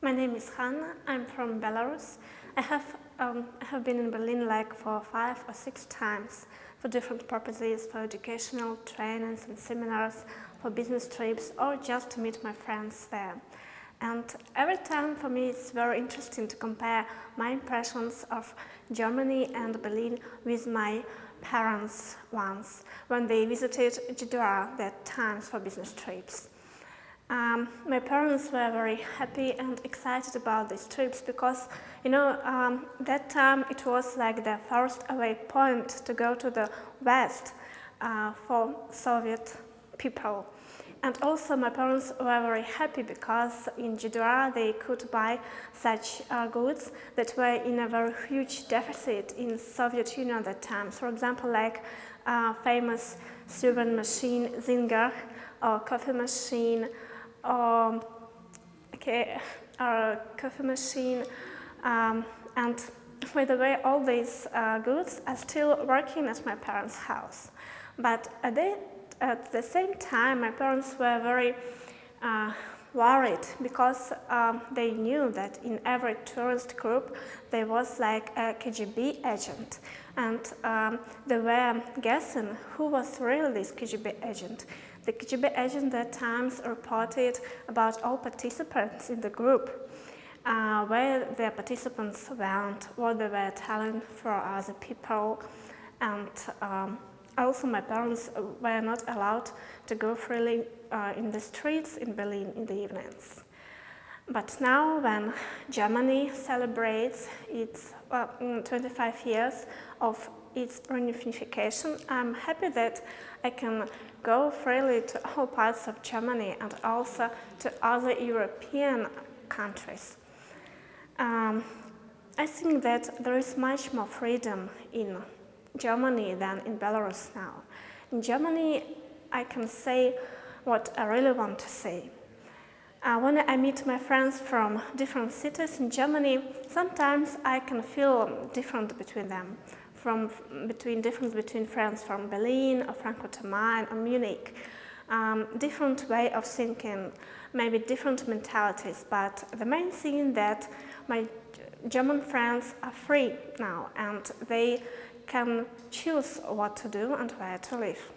My name is Hanna. I'm from Belarus. I have been in Berlin like for 5 or 6 times for different purposes, for educational trainings and seminars, for business trips, or just to meet my friends there. And every time for me it's very interesting to compare my impressions of Germany and Berlin with my parents once when they visited Jeddah that times for business trips. My parents were very happy and excited about these trips because, that time it was like the first away point to go to the West for Soviet people. And also my parents were very happy because in Jeddah they could buy such goods that were in a very huge deficit in Soviet Union at that time. For example, like famous sewing machine Zinger, or coffee machine, or coffee machine, and by the way, all these goods are still working at my parents' house. But at the same time, my parents were very worried because they knew that in every tourist group there was like a KGB agent, and they were guessing who was really this KGB agent. The KGB agent at times reported about all participants in the group, where the participants went, what they were telling for other people, and also my parents were not allowed to go freely in the streets in Berlin in the evenings. But now when Germany celebrates its 25 years of its reunification, I'm happy that I can go freely to all parts of Germany and also to other European countries. I think that there is much more freedom in Germany than in Belarus now. In Germany, I can say what I really want to say. When I meet my friends from different cities in Germany, sometimes I can feel different between them, difference between friends from Berlin or Frankfurt am Main or Munich. Different way of thinking, maybe different mentalities, but the main thing that my German friends are free now and they can choose what to do and where to live.